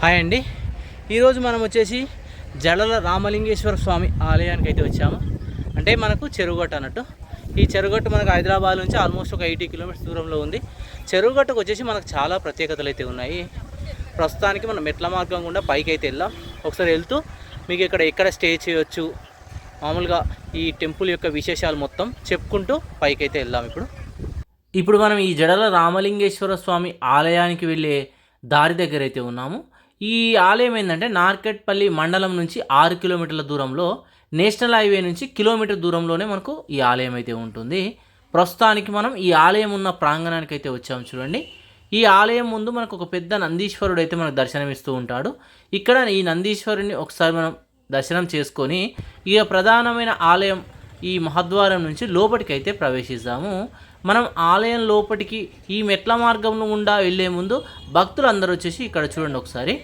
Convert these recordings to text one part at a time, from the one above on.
Hi అండి. ఈరోజు మనం వచ్చేసి జడల రామలింగేశ్వర స్వామి ఆలయానికి అయితే వచ్చాము. అంటే మనకు చెరువుగట్టు అన్నట్టు. ఈ చెరువుగట్టు మనకు హైదరాబాద్ నుంచి ఆల్మోస్ట్ ఒక 80 కిలోమీటర్స్ దూరంలో ఉంది. చెరువుగట్టుకు వచ్చేసి మనకు చాలా ప్రత్యేకతలు అయితే ఉన్నాయి. ప్రస్తుతానికి మనం మెట్ల మార్గం గుండా పైకి అయితే వెళ్దాం. ఒకసారి వెళ్తూ మీకు ఎక్కడ స్టే చేయొచ్చు, మామూలుగా ఈ టెంపుల్ యొక్క విశేషాలు మొత్తం చెప్పుకుంటూ పైకి అయితే వెళ్దాం. ఇప్పుడు మనం ఈ జడల రామలింగేశ్వర స్వామి ఆలయానికి వెళ్ళే దారి దగ్గర అయితే ఉన్నాము. ఈ ఆలయం ఏంటంటే నార్కెట్పల్లి మండలం నుంచి 6 కిలోమీటర్ల దూరంలో, నేషనల్ హైవే నుంచి కిలోమీటర్ దూరంలోనే మనకు ఈ ఆలయం అయితే ఉంటుంది. ప్రస్తుతానికి మనం ఈ ఆలయం ఉన్న ప్రాంగణానికి అయితే వచ్చాము. చూడండి, ఈ ఆలయం ముందు మనకు ఒక పెద్ద నందీశ్వరుడు అయితే మనకు దర్శనమిస్తూ ఉంటాడు. ఇక్కడ ఈ నందీశ్వరుని ఒకసారి మనం దర్శనం చేసుకొని ఇక ప్రధానమైన ఆలయం ఈ మహద్వారం నుంచి లోపలికి అయితే ప్రవేశిస్తాము. మనం ఆలయం లోపలికి ఈ మెట్ల మార్గం గుండా వెళ్ళే ముందు భక్తులు అందరూ వచ్చేసి ఇక్కడ చూడండి ఒకసారి,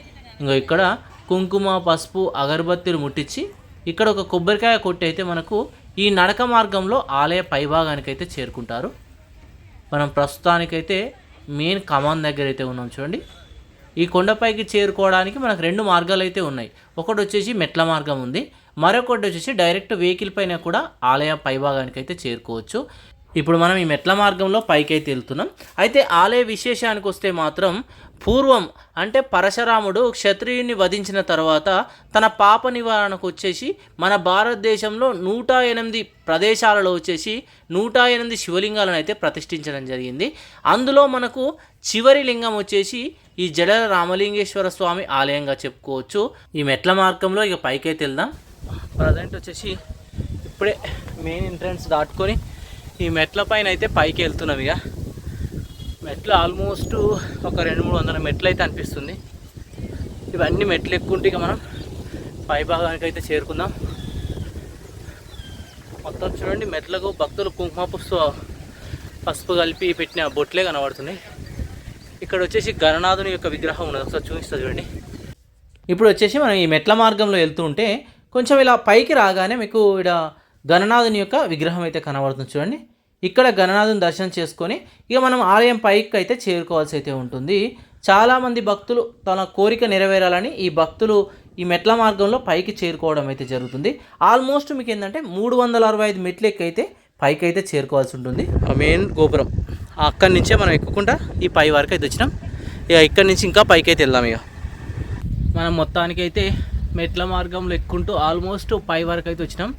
ఇక్కడ కుంకుమ, పసుపు, అగరబత్తీలు ముట్టించి ఇక్కడ ఒక కొబ్బరికాయ కొట్టి అయితే మనకు ఈ నడక మార్గంలో ఆలయ పైభాగానికి అయితే చేరుకుంటారు. మనం ప్రస్తుతానికైతే మెయిన్ కమాన్ దగ్గర అయితే ఉన్నాం. చూడండి, ఈ కొండపైకి చేరుకోవడానికి మనకు 2 మార్గాలు అయితే ఉన్నాయి. ఒకటి వచ్చేసి మెట్ల మార్గం ఉంది, మరొకటి వచ్చేసి డైరెక్ట్ వెహికల్ పైన కూడా ఆలయ పైభాగానికి అయితే చేరుకోవచ్చు. ఇప్పుడు మనం ఈ మెట్ల మార్గంలో పైకి అయితే వెళ్తున్నాం. అయితే ఆలయ విశేషానికి వస్తే మాత్రం పూర్వం అంటే పరశురాముడు క్షత్రియుని వధించిన తర్వాత తన పాప నివారణకు వచ్చేసి మన భారతదేశంలో 108 ప్రదేశాలలో వచ్చేసి 108 శివలింగాలను అయితే ప్రతిష్ఠించడం జరిగింది. అందులో మనకు చివరి లింగం వచ్చేసి ఈ జడల రామలింగేశ్వర స్వామి ఆలయంగా చెప్పుకోవచ్చు. ఈ మెట్ల మార్గంలో ఇక పైకి అయితే వెళ్దాం. ప్రజెంట్ వచ్చేసి ఇప్పుడే మెయిన్ ఎంట్రన్స్ దాటుకొని ఈ మెట్ల పైన అయితే పైకి వెళ్తున్నాం. ఇక మెట్లు ఆల్మోస్ట్ ఒక 200-300 మెట్లు అయితే అనిపిస్తుంది. ఇవన్నీ మెట్లు ఎక్కుంటే ఇక మనం పై భాగానికి అయితే చేరుకుందాం. మొత్తం చూడండి, మెట్లకు భక్తులు కుంకుమ పసుపు కలిపి పెట్టిన బొట్లే కనబడుతున్నాయి. ఇక్కడ వచ్చేసి గణనాథుని యొక్క విగ్రహం ఉన్నది, ఒకసారి చూపిస్తా చూడండి. ఇప్పుడు వచ్చేసి మనం ఈ మెట్ల మార్గంలో వెళ్తూ ఉంటే కొంచెం ఇలా పైకి రాగానే మీకు ఇక్కడ గణనాథుని యొక్క విగ్రహం అయితే కనబడుతుంది. చూడండి, ఇక్కడ గణనాథుని దర్శనం చేసుకొని ఇక మనం ఆలయం పైకి అయితే చేరుకోవాల్సి అయితే ఉంటుంది. చాలామంది భక్తులు తన కోరిక నెరవేరాలని ఈ భక్తులు ఈ మెట్ల మార్గంలో పైకి చేరుకోవడం అయితే జరుగుతుంది. ఆల్మోస్ట్ మీకు ఏంటంటే 365 మెట్లు ఎక్కైతే పైకి అయితే చేరుకోవాల్సి ఉంటుంది. మెయిన్ గోపురం అక్కడి నుంచే మనం ఎక్కుకుంటా ఈ పై వరకు అయితే వచ్చినాం. ఇక ఇక్కడి నుంచి ఇంకా పైకి అయితే వెళ్దాం. ఇక మనం మొత్తానికైతే మెట్ల మార్గంలో ఎక్కుంటూ ఆల్మోస్ట్ పై వరకు అయితే వచ్చినాం.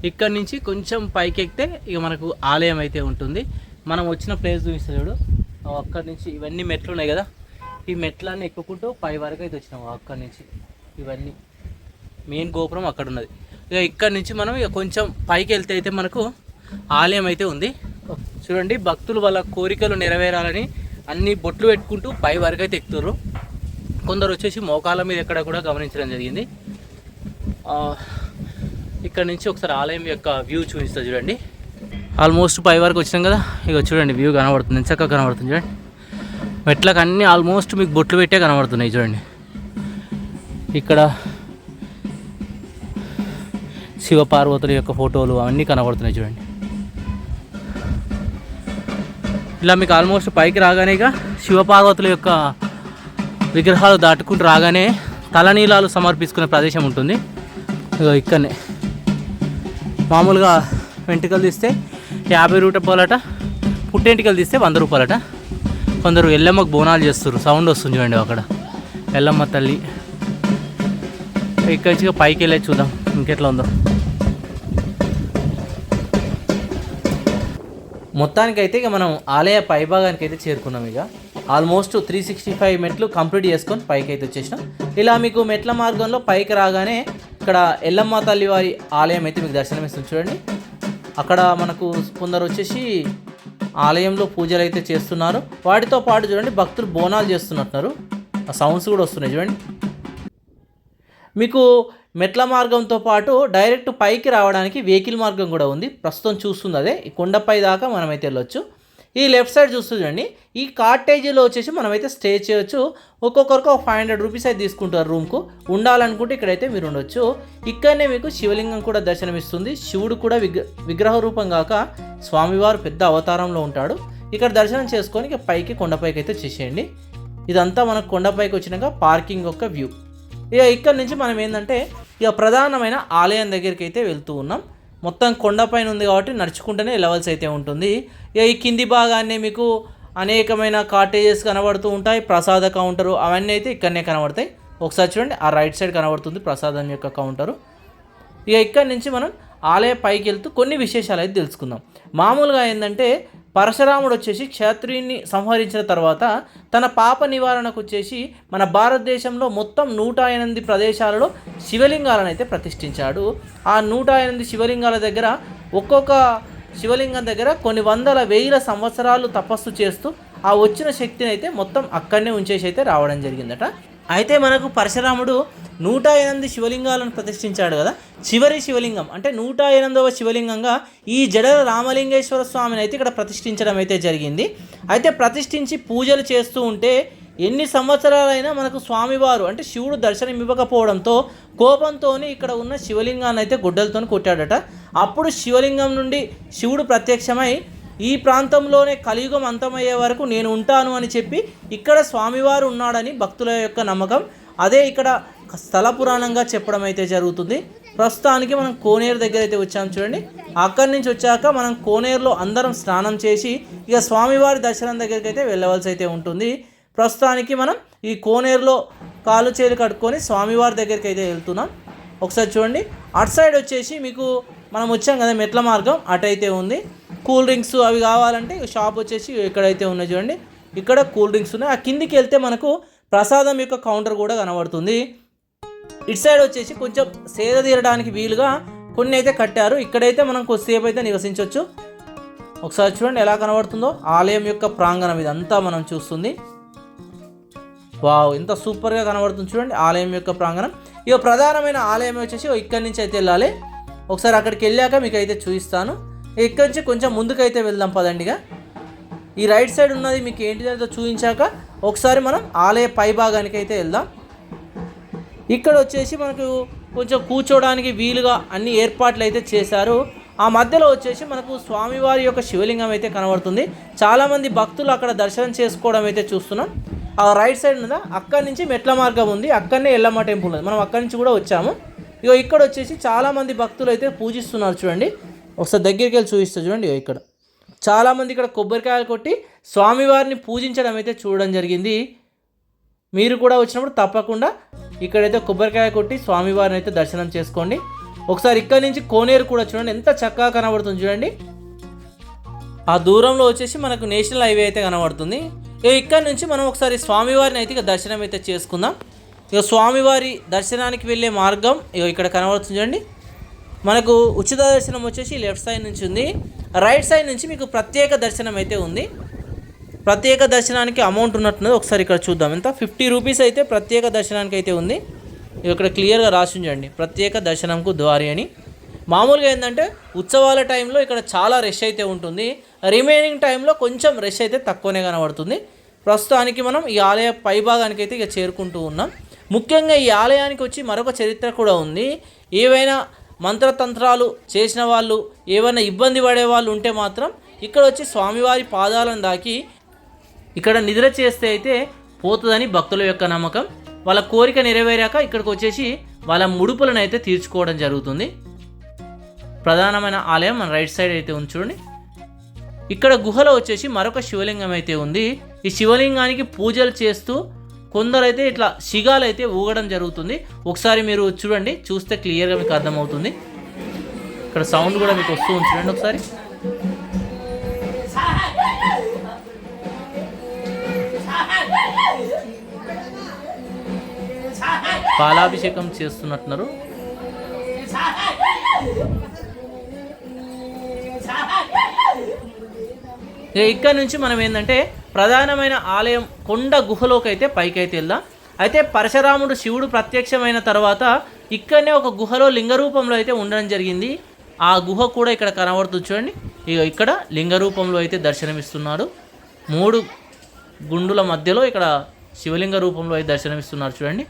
ఇక్కడ నుంచి కొంచెం పైకి ఎక్కితే ఇక మనకు ఆలయం అయితే ఉంటుంది. మనం వచ్చిన ప్లేస్ చూపిస్తుంది చూడు, అక్కడి నుంచి ఇవన్నీ మెట్లు ఉన్నాయి కదా, ఈ మెట్లన్నీ ఎక్కుకుంటూ పై వరకు అయితే వచ్చినాము. అక్కడి నుంచి ఇవన్నీ మెయిన్ గోపురం అక్కడ ఉన్నది. ఇక ఇక్కడ నుంచి మనం ఇక కొంచెం పైకి వెళ్తే అయితే మనకు ఆలయం అయితే ఉంది. చూడండి, భక్తులు వాళ్ళ కోరికలు నెరవేరాలని అన్ని బొట్లు పెట్టుకుంటూ పై వరకు అయితే ఎక్కుతారు. కొందరు వచ్చేసి మోకాళ్ళ మీద ఎక్కడ కూడా గమనించడం జరిగింది. ఇక్కడ నుంచి ఒకసారి ఆలయం యొక్క వ్యూ చూపిస్తా చూడండి. ఆల్మోస్ట్ పై వరకు వచ్చినాం కదా, ఇక చూడండి వ్యూ కనబడుతుంది, చక్కగా కనబడుతుంది. చూడండి, మెట్లకు అన్నీ ఆల్మోస్ట్ మీకు బొట్లు పెట్టే కనబడుతున్నాయి. చూడండి, ఇక్కడ శివపార్వతుల యొక్క ఫోటోలు అవన్నీ కనబడుతున్నాయి. చూడండి, ఇలా మీకు ఆల్మోస్ట్ పైకి రాగానే ఇక శివపార్వతుల యొక్క విగ్రహాలు దాటుకుంటూ రాగానే తలనీలాలు సమర్పించుకునే ప్రదేశం ఉంటుంది. ఇక్కడనే మామూలుగా వెంట్రుకలు తీస్తే 50 రూపాయలట, పుట్టెంటికలు తీస్తే 100 రూపాయలట. కొందరు ఎల్లమ్మకు బోనాలు చేస్తారు, సౌండ్ వస్తుంది చూడండి అక్కడ ఎల్లమ్మ తల్లి. ఇక్కడి నుంచి పైకి వెళ్ళి చూద్దాం ఇంకెట్లా ఉందో. మొత్తానికైతే ఇక మనం ఆలయ పైభాగానికి అయితే చేరుకున్నాం. ఇక ఆల్మోస్ట్ 365 మెట్లు కంప్లీట్ చేసుకొని పైకి అయితే వచ్చేసినాం. ఇలా మీకు మెట్ల మార్గంలో పైకి రాగానే ఇక్కడ ఎల్లమ్మ తల్లి వారి ఆలయం అయితే మీకు దర్శనమిస్తుంది. చూడండి, అక్కడ మనకు కొందరు వచ్చేసి ఆలయంలో పూజలు అయితే చేస్తున్నారు. వాటితో పాటు చూడండి భక్తులు బోనాలు చేస్తున్నట్టున్నారు, ఆ సౌండ్స్ కూడా వస్తున్నాయి. చూడండి, మీకు మెట్ల మార్గంతో పాటు డైరెక్ట్ పైకి రావడానికి వెహికల్ మార్గం కూడా ఉంది. ప్రస్తుతం చూస్తుంది అదే, ఈ కొండపై దాకా మనమైతే వెళ్ళొచ్చు. ఈ లెఫ్ట్ సైడ్ చూస్తుందండి, ఈ కాటేజీలో వచ్చేసి మనమైతే స్టే చేయొచ్చు. ఒక్కొక్కరికి 500 రూపీస్ అయితే తీసుకుంటారు రూమ్కు. ఉండాలనుకుంటే ఇక్కడైతే మీరు ఉండొచ్చు. ఇక్కడనే మీకు శివలింగం కూడా దర్శనమిస్తుంది. శివుడు కూడా విగ్రహ రూపం కాక స్వామివారు పెద్ద అవతారంలో ఉంటాడు. ఇక్కడ దర్శనం చేసుకొని ఇక పైకి కొండపైకి అయితే చేసేయండి. ఇదంతా మనకు కొండపైకి వచ్చినాక పార్కింగ్ యొక్క వ్యూ. ఇక ఇక్కడ నుంచి మనం ఏంటంటే ఇక ప్రధానమైన ఆలయం దగ్గరికి అయితే వెళ్తూ ఉన్నాం. మొత్తం కొండపైన ఉంది కాబట్టి నడుచుకుంటూనే లెవెల్స్ అయితే ఉంటుంది. ఇక ఈ కింది భాగాన్ని మీకు అనేకమైన కాటేజెస్ కనబడుతూ ఉంటాయి, ప్రసాద కౌంటరు అవన్నీ అయితే ఇక్కడనే కనబడతాయి. ఒకసారి చూడండి, ఆ రైట్ సైడ్ కనబడుతుంది ప్రసాదం యొక్క కౌంటరు. ఇక ఇక్కడ నుంచి మనం ఆలయ పైకి వెళ్తూ కొన్ని విశేషాలు అయితే తెలుసుకుందాం. మామూలుగా ఏంటంటే పరశురాముడు వచ్చేసి క్షత్రియుని సంహరించిన తర్వాత తన పాప నివారణకు వచ్చేసి మన భారతదేశంలో మొత్తం 108 ప్రదేశాలలో శివలింగాలను అయితే ప్రతిష్ఠించాడు. ఆ 108 శివలింగాల దగ్గర ఒక్కొక్క శివలింగం దగ్గర కొన్ని వందల వేల సంవత్సరాలు తపస్సు చేస్తూ ఆ వచ్చిన శక్తిని అయితే మొత్తం అక్కడనే ఉంచేసి అయితే రావడం జరిగిందట. అయితే మనకు పరశురాముడు 108 శివలింగాలను ప్రతిష్ఠించాడు కదా. చివరి శివలింగం అంటే 108వ శివలింగంగా ఈ జడల రామలింగేశ్వర స్వామిని అయితే ఇక్కడ ప్రతిష్ఠించడం అయితే జరిగింది. అయితే ప్రతిష్ఠించి పూజలు చేస్తూ ఉంటే ఎన్ని సంవత్సరాలైనా మనకు స్వామివారు అంటే శివుడు దర్శనం ఇవ్వకపోవడంతో కోపంతో ఇక్కడ ఉన్న శివలింగాన్ని అయితే గుడ్డలతో కొట్టాడట. అప్పుడు శివలింగం నుండి శివుడు ప్రత్యక్షమై ఈ ప్రాంతంలోనే కలియుగం అంతమయ్యే వరకు నేను ఉంటాను అని చెప్పి ఇక్కడ స్వామివారు ఉన్నాడని భక్తుల యొక్క నమ్మకం. అదే ఇక్కడ స్థల పురాణంగా చెప్పడం అయితే జరుగుతుంది. ప్రస్తుతానికి మనం కోనేరు దగ్గర అయితే వచ్చాం చూడండి. అక్కడి నుంచి వచ్చాక మనం కోనేరులో అందరం స్నానం చేసి ఇక స్వామివారి దర్శనం దగ్గరికి అయితే వెళ్ళవలసి అయితే ఉంటుంది. ప్రస్తుతానికి మనం ఈ కోనేరులో కాలు చేలు కట్టుకొని స్వామివారి దగ్గరికి అయితే వెళ్తున్నాం. ఒకసారి చూడండి, అటు సైడ్ వచ్చేసి మీకు మనం వచ్చాం కదా మెట్ల మార్గం, అటైతే ఉంది. కూల్ డ్రింక్స్ అవి కావాలంటే షాప్ వచ్చేసి ఇక్కడైతే ఉన్నాయి చూడండి, ఇక్కడ కూల్ డ్రింక్స్ ఉన్నాయి. ఆ కిందికి వెళ్తే మనకు ప్రసాదం యొక్క కౌంటర్ కూడా కనబడుతుంది. ఇటు సైడ్ వచ్చేసి కొంచెం సేద తీరడానికి వీలుగా కొన్ని అయితే కట్టారు. ఇక్కడైతే మనం కొద్దిసేపు అయితే నివసించవచ్చు. ఒకసారి చూడండి ఎలా కనబడుతుందో ఆలయం యొక్క ప్రాంగణం ఇదంతా మనం చూస్తుంది. వావ్, ఎంత సూపర్గా కనబడుతుంది చూడండి ఆలయం యొక్క ప్రాంగణం. ఇక ప్రధానమైన ఆలయం వచ్చేసి ఇక్కడి నుంచి అయితే వెళ్ళాలి. ఒకసారి అక్కడికి వెళ్ళాక మీకు అయితే చూపిస్తాను. ఇక్కడి నుంచి కొంచెం ముందుకైతే వెళ్దాం పదండిగా. ఈ రైట్ సైడ్ ఉన్నది మీకు ఏంటిదో చూపించాక ఒకసారి మనం ఆలయ పై భాగానికి అయితే వెళ్దాం. ఇక్కడ వచ్చేసి మనకు కొంచెం కూర్చోవడానికి వీలుగా అన్ని ఏర్పాట్లు అయితే చేశారు. ఆ మధ్యలో వచ్చేసి మనకు స్వామివారి యొక్క శివలింగం అయితే కనబడుతుంది. చాలామంది భక్తులు అక్కడ దర్శనం చేసుకోవడం అయితే చూస్తున్నాం. ఆ రైట్ సైడ్ ఉందా, అక్కడి నుంచి మెట్ల మార్గం ఉంది, అక్కడనే ఎల్లమ్మ టెంపుల్ ఉంది. మనం అక్కడి నుంచి కూడా వచ్చాము. ఇక ఇక్కడ వచ్చేసి చాలామంది భక్తులు అయితే పూజిస్తున్నారు చూడండి. ఒకసారి దగ్గరికి వెళ్ళి చూపిస్తా చూడండి. ఇక్కడ చాలామంది ఇక్కడ కొబ్బరికాయలు కొట్టి స్వామివారిని పూజించడం అయితే చూడడం జరిగింది. మీరు కూడా వచ్చినప్పుడు తప్పకుండా ఇక్కడైతే కొబ్బరికాయ కొట్టి స్వామివారిని అయితే దర్శనం చేసుకోండి. ఒకసారి ఇక్కడ నుంచి కోనేరు కూడా చూడండి ఎంత చక్కగా కనబడుతుంది చూడండి. ఆ దూరంలో వచ్చేసి మనకు నేషనల్ హైవే అయితే కనబడుతుంది. ఇక్కడ నుంచి మనం ఒకసారి స్వామివారిని అయితే ఇక దర్శనం అయితే చేసుకుందాం. ఇక స్వామివారి దర్శనానికి వెళ్ళే మార్గం ఇక్కడ కనబడుతుంది చూడండి. మనకు ఉచిత దర్శనం వచ్చేసి లెఫ్ట్ సైడ్ నుంచి ఉంది. రైట్ సైడ్ నుంచి మీకు ప్రత్యేక దర్శనం అయితే ఉంది. ప్రత్యేక దర్శనానికి అమౌంట్ ఉన్నట్టున్నది. ఒకసారి ఇక్కడ చూద్దాం ఎంత 50 రూపీస్ అయితే ప్రత్యేక దర్శనానికి అయితే ఉంది. ఇక్కడ క్లియర్గా రాసి ఉంచండి ప్రత్యేక దర్శనంకు ద్వారి అని. మామూలుగా ఏంటంటే ఉత్సవాల టైంలో ఇక్కడ చాలా రష్ అయితే ఉంటుంది. రిమైనింగ్ టైంలో కొంచెం రష్ అయితే తక్కువనే కనబడుతుంది. ప్రస్తుతానికి మనం ఈ ఆలయ పైభాగానికి అయితే ఇక చేరుకుంటూ ఉన్నాం. ముఖ్యంగా ఈ ఆలయానికి వచ్చి మరొక చరిత్ర కూడా ఉంది. ఏవైనా మంత్రతంత్రాలు చేసిన వాళ్ళు ఏమైనా ఇబ్బంది పడే వాళ్ళు ఉంటే మాత్రం ఇక్కడ వచ్చి స్వామివారి పాదాలను దాకి ఇక్కడ నిద్ర చేస్తే అయితే పోతుందని భక్తుల యొక్క నమ్మకం. వాళ్ళ కోరిక నెరవేరాక ఇక్కడికి వచ్చేసి వాళ్ళ ముడుపులను అయితే తీర్చుకోవడం జరుగుతుంది. ప్రధానమైన ఆలయం మన రైట్ సైడ్ అయితే ఉంది చూడండి. ఇక్కడ గుహలో వచ్చేసి మరొక శివలింగం అయితే ఉంది. ఈ శివలింగానికి పూజలు చేస్తూ కొందరైతే ఇట్లా శిగాలు అయితే ఊగడం జరుగుతుంది. ఒకసారి మీరు చూడండి, చూస్తే క్లియర్గా మీకు అర్థమవుతుంది. ఇక్కడ సౌండ్ కూడా మీకు వస్తూ ఉంది చూడండి ఒకసారి. పాలాభిషేకం చేస్తున్నట్టున్నారు. ఇక్కడ నుంచి మనం ఏంటంటే ప్రధానమైన ఆలయం కొండ గుహలోకి అయితే పైకైతే వెళ్దాం. అయితే పరశురాముడు శివుడు ప్రత్యక్షమైన తర్వాత ఇక్కడనే ఒక గుహలో లింగ రూపంలో అయితే ఉండడం జరిగింది. ఆ గుహ కూడా ఇక్కడ కనబడుతుంది చూడండి. ఇక్కడ లింగ రూపంలో అయితే దర్శనమిస్తున్నాడు. 3 గుండుల మధ్యలో ఇక్కడ శివలింగ రూపంలో అయితే దర్శనమిస్తున్నారు చూడండి.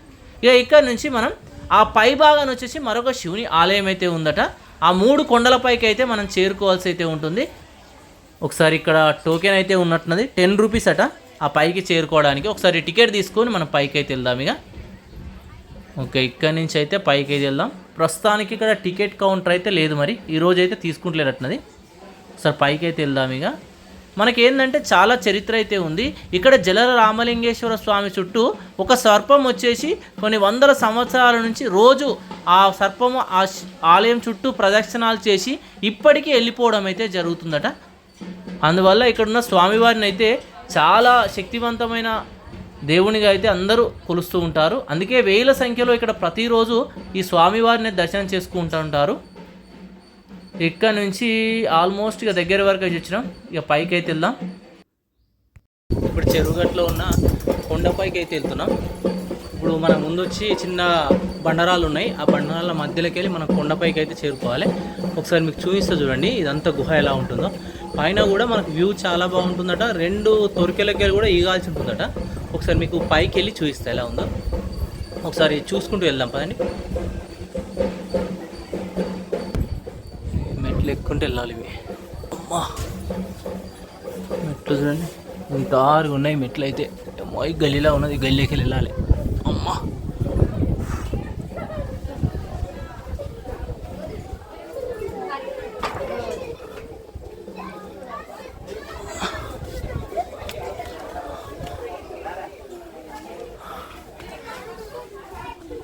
ఇక్కడ నుంచి మనం ఆ పై భాగాన్ని వచ్చేసి మరొక శివుని ఆలయం అయితే ఉందట. ఆ 3 కొండలపైకి అయితే మనం చేరుకోవాల్సి అయితే ఉంటుంది. ఒకసారి ఇక్కడ టోకెన్ అయితే ఉన్నట్టున్నది 10 రూపీస్ అట. ఆ పైకి చేరుకోవడానికి. ఒకసారి టికెట్ తీసుకొని మనం పైకి అయితే వెళ్దాం ఇక. ఓకే, ఇక్కడ నుంచి అయితే పైకి అయితే వెళ్దాం. ప్రస్తుతానికి ఇక్కడ టికెట్ కౌంటర్ అయితే లేదు, మరి ఈరోజు అయితే తీసుకుంటలేనట్టున్నది. ఒకసారి పైకి అయితే వెళ్దాం ఇక. మనకి ఏంటంటే చాలా చరిత్ర అయితే ఉంది ఇక్కడ. జలల రామలింగేశ్వర స్వామి చుట్టూ ఒక సర్పం వచ్చేసి కొన్ని వందల సంవత్సరాల నుంచి రోజు ఆ సర్పము ఆ ఆలయం చుట్టూ ప్రదక్షిణాలు చేసి ఇప్పటికీ వెళ్ళిపోవడం అయితే జరుగుతుందట. అందువల్ల ఇక్కడున్న స్వామివారిని అయితే చాలా శక్తివంతమైన దేవునిగా అయితే అందరూ కొలుస్తూ ఉంటారు. అందుకే వేల సంఖ్యలో ఇక్కడ ప్రతిరోజు ఈ స్వామివారిని దర్శనం చేసుకుంటూ ఉంటారు. ఇక్కడ నుంచి ఆల్మోస్ట్ ఇక దగ్గర వరకు అయితే వచ్చినాం. ఇక పైకి అయితే వెళ్దాం. ఇప్పుడు చెరువుగట్లో ఉన్న కొండపైకి అయితే వెళ్తున్నాం. ఇప్పుడు మన ముందు వచ్చి చిన్న బండరాలు ఉన్నాయి. ఆ బండరాల మధ్యలోకి వెళ్ళి మనం కొండపైకి అయితే చేరుకోవాలి. ఒకసారి మీకు చూపిస్తా చూడండి ఇదంతా గుహ ఎలా ఉంటుందో. పైన కూడా మనకు వ్యూ చాలా బాగుంటుందట. 2 తొరికెలకి కూడా ఈగాల్సి ఉంటుందట. ఒకసారి మీకు పైకి వెళ్ళి చూపిస్తా ఎలా ఉందో. ఒకసారి చూసుకుంటూ వెళ్దాం పదండి. మెట్లు ఎక్కుంటే వెళ్ళాలి ఇవి. అమ్మా, మెట్లు చూడండి ఇంత ఆరుగా ఉన్నాయి మెట్లు అయితే. అమ్మా, ఈ గల్లీలా ఉన్నది, గల్లీకి వెళ్ళాలి. అమ్మా,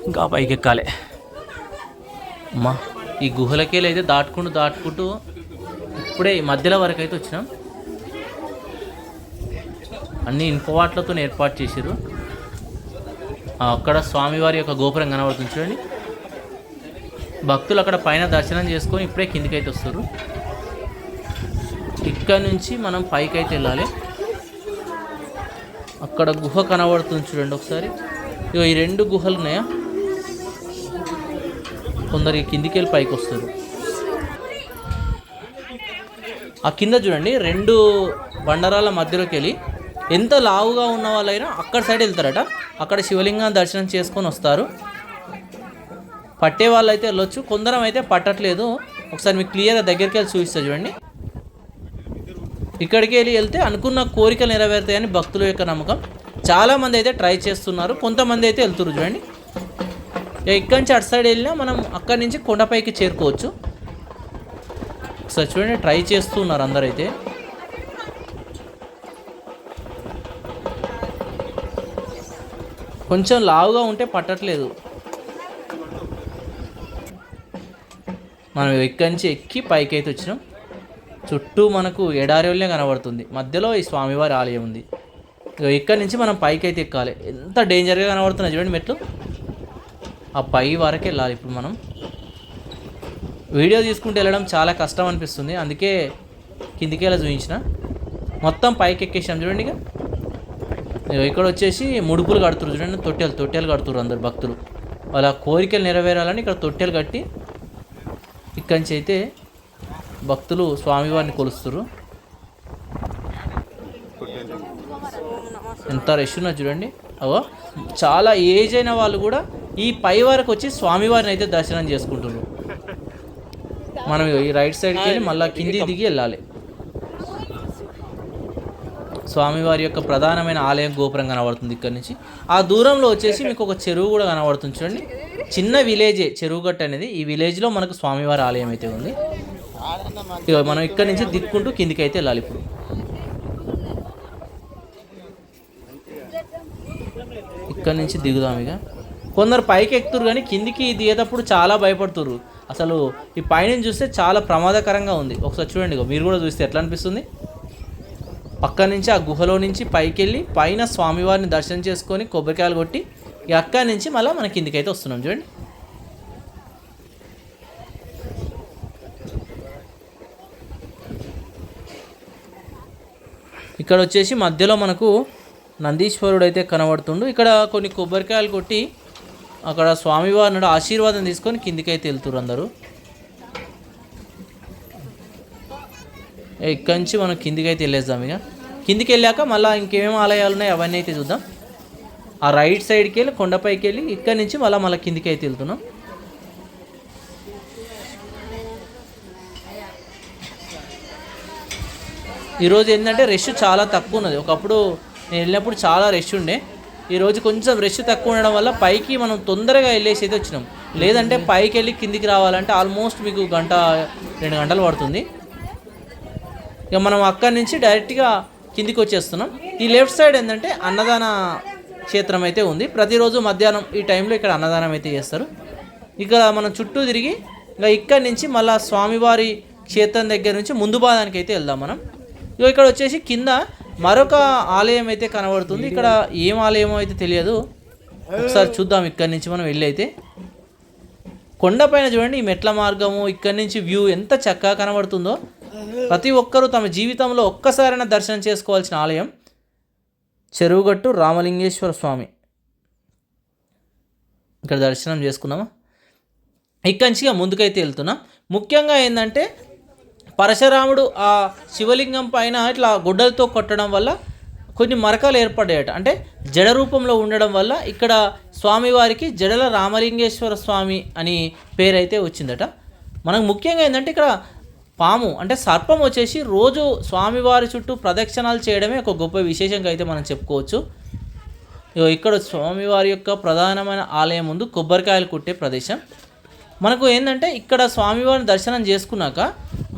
ఇంకా పైకి ఎక్కాలి. అమ్మా, ఈ గుహలకెళ్ళి అయితే దాటుకుంటూ ఇప్పుడే ఈ మధ్యలో వరకు అయితే వచ్చినాం. అన్ని ఇనుపవాట్లతో ఏర్పాటు చేశారు. అక్కడ స్వామివారి యొక్క గోపురం కనబడుతుంది చూడండి. భక్తులు అక్కడ పైన దర్శనం చేసుకొని ఇప్పుడే కిందికి అయితే వస్తారు. ఇక్కడ నుంచి మనం పైకి అయితే వెళ్ళాలి. అక్కడ గుహ కనబడుతుంది చూడండి ఒకసారి. ఇగో ఈ 2 గుహలు ఉన్నాయా, కొందరు కిందికి వెళ్ళి పైకి వస్తారు. ఆ కింద చూడండి 2 బండరాల మధ్యలోకి వెళ్ళి ఎంత లావుగా ఉన్న వాళ్ళైనా అక్కడ సైడ్ వెళ్తారట. అక్కడ శివలింగాన్ని దర్శనం చేసుకొని వస్తారు. పట్టే వాళ్ళు అయితే వెళ్ళొచ్చు, కొందరం అయితే పట్టట్లేదు. ఒకసారి మీకు క్లియర్గా దగ్గరికి వెళ్ళి చూపిస్తా చూడండి. ఇక్కడికి వెళ్తే అనుకున్న కోరికలు నెరవేరుతాయని భక్తుల యొక్క నమ్మకం. చాలామంది అయితే ట్రై చేస్తున్నారు, కొంతమంది అయితే వెళ్తున్నారు చూడండి. ఇక్కడి నుంచి అటు సైడ్ వెళ్ళినా మనం అక్కడి నుంచి కొండపైకి చేరుకోవచ్చు. ఒకసారి చూడండి, ట్రై చేస్తున్నారు అందరైతే. కొంచెం లావుగా ఉంటే పట్టట్లేదు. మనం ఇక్కడి నుంచి ఎక్కి పైకి అయితే వచ్చినాం. చుట్టూ మనకు ఎడారి వల్లే కనబడుతుంది. మధ్యలో ఈ స్వామివారి ఆలయం ఉంది. ఇక్కడి నుంచి మనం పైకి అయితే ఎక్కాలి. ఎంత డేంజర్గా కనబడుతున్నాయి చూడండి మెట్లు. ఆ పై వరకు వెళ్ళాలి. ఇప్పుడు మనం వీడియో తీసుకుంటూ వెళ్ళడం చాలా కష్టం అనిపిస్తుంది, అందుకే కిందికి వెళ్ళి చూపించిన. మొత్తం పైకి ఎక్కేసాం చూడండి. ఇక ఇక్కడ వచ్చేసి ముడుపులు కడుతురు చూడండి. తొట్టెలు కడుతురు అందరు భక్తులు. వాళ్ళ కోరికలు నెరవేరాలని ఇక్కడ తొట్టెలు కట్టి ఇక్కడి నుంచి అయితే భక్తులు స్వామివారిని కొలుస్తారు. ఎంత రష్ ఉన్నా చూడండి. అవో చాలా ఏజ్ అయిన వాళ్ళు కూడా ఈ పై వరకు వచ్చి స్వామివారిని అయితే దర్శనం చేసుకుంటున్నారు. మనం ఈ రైట్ సైడ్కి వెళ్ళి మళ్ళీ కింది దిగి వెళ్ళాలి. స్వామివారి యొక్క ప్రధానమైన ఆలయం గోపురం కనబడుతుంది ఇక్కడ నుంచి. ఆ దూరంలో వచ్చేసి మీకు ఒక చెరువు కూడా కనబడుతుంది చూడండి. చిన్న విలేజే చెరువుగట్ట అనేది. ఈ విలేజ్లో మనకు స్వామివారి ఆలయం అయితే ఉంది. ఇక మనం ఇక్కడ నుంచి దిక్కుంటూ కిందికి అయితే వెళ్ళాలి. ఇప్పుడు ఇక్కడ నుంచి దిగుదాం. ఇక కొందరు పైకి ఎక్కుతారు కానీ కిందికి దిగేటప్పుడు చాలా భయపడుతున్నారు. అసలు ఈ పైన చూస్తే చాలా ప్రమాదకరంగా ఉంది. ఒకసారి చూడండి, మీరు కూడా చూస్తే ఎట్లా అనిపిస్తుంది. పక్క నుంచి ఆ గుహలో నుంచి పైకి వెళ్ళి పైన స్వామివారిని దర్శనం చేసుకొని కొబ్బరికాయలు కొట్టి ఇక అక్కడి నుంచి మళ్ళీ మన కిందికి అయితే వస్తున్నాం చూడండి. ఇక్కడ వచ్చేసి మధ్యలో మనకు నందీశ్వరుడు అయితే కనబడుతుండు. ఇక్కడ కొన్ని కొబ్బరికాయలు కొట్టి అక్కడ స్వామివారిని ఆశీర్వాదం తీసుకొని కిందికి అయితే వెళ్తున్నారు అందరూ. ఇక్కడి నుంచి మనం కిందికి అయితే వెళ్ళేద్దాం. ఇక కిందికి వెళ్ళాక మళ్ళీ ఇంకేమేమి ఆలయాలు ఉన్నాయి అవన్నీ అయితే చూద్దాం. ఆ రైట్ సైడ్కి వెళ్ళి కొండపైకి వెళ్ళి ఇక్కడి నుంచి మళ్ళీ కిందికి అయితే వెళ్తున్నాం. ఈరోజు ఏంటంటే రష్ చాలా తక్కువ ఉన్నది. ఒకప్పుడు నేను వెళ్ళినప్పుడు చాలా రష్ ఉండే. ఈరోజు కొంచెం రష్ తక్కువ ఉండడం వల్ల పైకి మనం తొందరగా వెళ్ళేసి అయితే వచ్చినాం. లేదంటే పైకి వెళ్ళి కిందికి రావాలంటే ఆల్మోస్ట్ మీకు 1-2 గంటలు పడుతుంది. ఇక మనం అక్కడి నుంచి డైరెక్ట్గా కిందికి వచ్చేస్తున్నాం. ఈ లెఫ్ట్ సైడ్ ఏంటంటే అన్నదాన క్షేత్రం అయితే ఉంది. ప్రతిరోజు మధ్యాహ్నం ఈ టైంలో ఇక్కడ అన్నదానం అయితే చేస్తారు. ఇక్కడ మనం చుట్టూ తిరిగి ఇంకా ఇక్కడి నుంచి మళ్ళీ స్వామివారి క్షేత్రం దగ్గర నుంచి ముందు భాగానికి అయితే వెళ్దాం మనం. ఇక్కడ వచ్చేసి కింద మరొక ఆలయం అయితే కనబడుతుంది. ఇక్కడ ఏం ఆలయమో అయితే తెలియదు, ఒకసారి చూద్దాం. ఇక్కడి నుంచి మనం వెళ్ళి అయితే కొండపైన చూడండి ఈ మెట్ల మార్గము, ఇక్కడి నుంచి వ్యూ ఎంత చక్కగా కనబడుతుందో. ప్రతి ఒక్కరూ తమ జీవితంలో ఒక్కసారైనా దర్శనం చేసుకోవాల్సిన ఆలయం చెరువుగట్టు రామలింగేశ్వర స్వామి. ఇక్కడ దర్శనం చేసుకున్నామా. ఇక్కడి నుంచి ముందుకైతే వెళ్తున్నాం. ముఖ్యంగా ఏంటంటే పరశురాముడు ఆ శివలింగం పైన ఇట్లా గుడ్డలతో కొట్టడం వల్ల కొన్ని మరకలు ఏర్పడ్డాయట. అంటే జడ రూపంలో ఉండడం వల్ల ఇక్కడ స్వామివారికి జడల రామలింగేశ్వర స్వామి అని పేరైతే వచ్చిందట. మనకు ముఖ్యంగా ఏంటంటే ఇక్కడ పాము అంటే సర్పం వచ్చేసి రోజు స్వామివారి చుట్టూ ప్రదక్షిణాలు చేయడమే ఒక గొప్ప విశేషంగా అయితే మనం చెప్పుకోవచ్చు. ఇక్కడ స్వామివారి యొక్క ప్రధానమైన ఆలయం ముందు కొబ్బరికాయలు కొట్టే ప్రదేశం. మనకు ఏంటంటే ఇక్కడ స్వామివారిని దర్శనం చేసుకున్నాక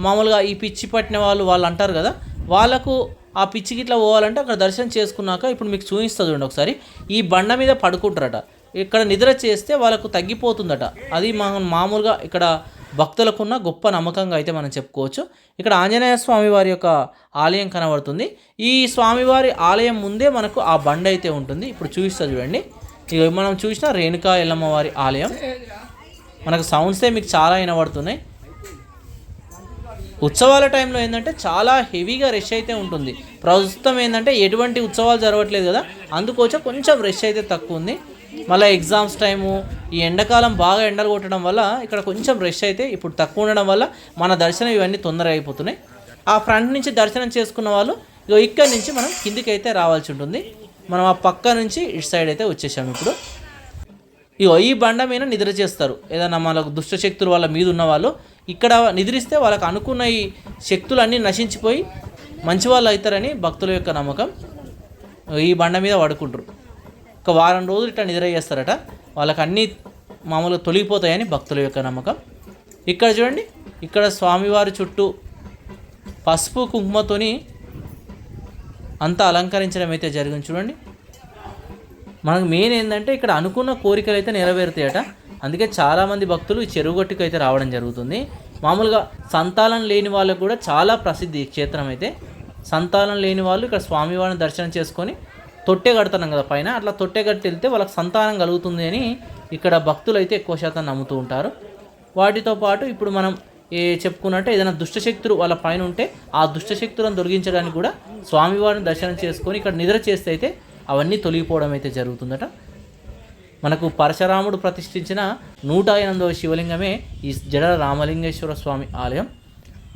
మామూలుగా ఈ పిచ్చి పట్టిన వాళ్ళు అంటారు కదా, వాళ్ళకు ఆ పిచ్చికి ఇట్లా పోవాలంటే అక్కడ దర్శనం చేసుకున్నాక ఇప్పుడు మీకు చూపిస్తుంది చూడండి ఒకసారి. ఈ బండ మీద పడుకుంటారట. ఇక్కడ నిద్ర చేస్తే వాళ్ళకు తగ్గిపోతుందట. అది మామూలుగా ఇక్కడ భక్తులకున్న గొప్ప నమ్మకంగా అయితే మనం చెప్పుకోవచ్చు. ఇక్కడ ఆంజనేయ స్వామి వారి యొక్క ఆలయం కనబడుతుంది. ఈ స్వామివారి ఆలయం ముందే మనకు ఆ బండ అయితే ఉంటుంది. ఇప్పుడు చూపిస్తుంది చూడండి. ఇక మనం చూసిన రేణుకా ఎల్లమ్మ వారి ఆలయం. మనకు సౌండ్సే మీకు చాలా వినబడుతున్నాయి. ఉత్సవాల టైంలో ఏంటంటే చాలా హెవీగా రష్ అయితే ఉంటుంది. ప్రస్తుతం ఏంటంటే ఎటువంటి ఉత్సవాలు జరగట్లేదు కదా, అందుకోసం కొంచెం రష్ అయితే తక్కువ ఉంది. మళ్ళీ ఎగ్జామ్స్ టైము, ఈ ఎండాకాలం బాగా ఎండలు కొట్టడం వల్ల ఇక్కడ కొంచెం రష్ అయితే ఇప్పుడు తక్కువ ఉండడం వల్ల మన దర్శనం ఇవన్నీ తొందరగా అయిపోతున్నాయి. ఆ ఫ్రంట్ నుంచి దర్శనం చేసుకున్న వాళ్ళు ఇక్కడి నుంచి మనం కిందికి అయితే రావాల్సి ఉంటుంది. మనం ఆ పక్క నుంచి ఇటు సైడ్ అయితే వచ్చేసాము. ఇప్పుడు ఈ బండ మీద నిద్ర చేస్తారు. ఏదైనా మనకు దుష్టశక్తులు వాళ్ళ మీద ఉన్న వాళ్ళు ఇక్కడ నిద్రిస్తే వాళ్ళకు అనుకున్న ఈ శక్తులన్నీ నశించిపోయి మంచి వాళ్ళు అవుతారని భక్తుల యొక్క నమ్మకం. ఈ బండ మీద పడుకుంటారు. ఒక వారం రోజులు ఇట్లా నిద్ర చేస్తారట. వాళ్ళకి అన్నీ మామూలుగా తొలగిపోతాయని భక్తుల యొక్క నమ్మకం. ఇక్కడ చూడండి, ఇక్కడ స్వామివారి చుట్టూ పసుపు కుంకుమతోని అంతా అలంకరించడం అయితే జరిగింది. చూడండి, మనకు మెయిన్ ఏంటంటే ఇక్కడ అనుకున్న కోరికలు అయితే నెరవేరుతాయట. అందుకే చాలామంది భక్తులు ఈ చెరువుగట్టుకు అయితే రావడం జరుగుతుంది. మామూలుగా సంతానం లేని వాళ్ళకు కూడా చాలా ప్రసిద్ధి ఈ క్షేత్రం అయితే. సంతానం లేని వాళ్ళు ఇక్కడ స్వామివారిని దర్శనం చేసుకొని తొట్టె కడుతున్నాం కదా పైన, అట్లా తొట్టె కట్టి వెళ్తే వాళ్ళకి సంతానం కలుగుతుంది అని ఇక్కడ భక్తులు అయితే ఎక్కువ శాతం నమ్ముతూ ఉంటారు. వాటితో పాటు ఇప్పుడు మనం చెప్పుకున్నట్టే ఏదైనా దుష్టశక్తులు వాళ్ళ పైన ఉంటే ఆ దుష్టశక్తులను తొలగించడానికి కూడా స్వామివారిని దర్శనం చేసుకొని ఇక్కడ నిద్ర చేస్తే అయితే అవన్నీ తొలగిపోవడం అయితే జరుగుతుందట. మనకు పరశురాముడు ప్రతిష్ఠించిన 108వ శివలింగమే ఈ జడల రామలింగేశ్వర స్వామి ఆలయం.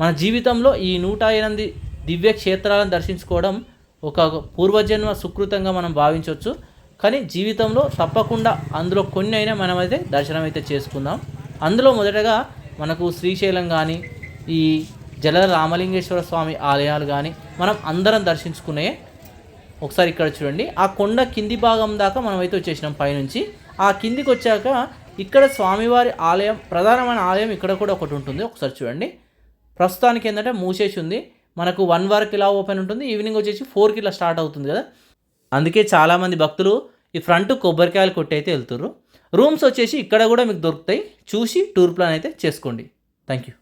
మన జీవితంలో ఈ 108 దివ్య క్షేత్రాలను దర్శించుకోవడం ఒక పూర్వజన్మ సుకృతంగా మనం భావించవచ్చు. కానీ జీవితంలో తప్పకుండా అందులో కొన్ని అయినా మనమైతే దర్శనం అయితే చేసుకుందాం. అందులో మొదటగా మనకు శ్రీశైలం కానీ ఈ జడల రామలింగేశ్వర స్వామి ఆలయాలు కానీ మనం అందరం దర్శించుకునే. ఒకసారి ఇక్కడ చూడండి, ఆ కొండ కింది భాగం దాకా మనం అయితే వచ్చేసినాం పైనుంచి. ఆ కిందికి వచ్చాక ఇక్కడ స్వామివారి ఆలయం, ప్రధానమైన ఆలయం ఇక్కడ కూడా ఒకటి ఉంటుంది. ఒకసారి చూడండి, ప్రస్తుతానికి ఏంటంటే మూసేసి ఉంది. మనకు 1 వరకు ఇలా ఓపెన్ ఉంటుంది, ఈవినింగ్ వచ్చేసి 4కి ఇలా స్టార్ట్ అవుతుంది కదా. అందుకే చాలామంది భక్తులు ఈ ఫ్రంట్ కొబ్బరికాయలు కొట్టి అయితే వెళ్తుర్రు. రూమ్స్ వచ్చేసి ఇక్కడ కూడా మీకు దొరుకుతాయి. చూసి టూర్ ప్లాన్ అయితే చేసుకోండి. Thank you.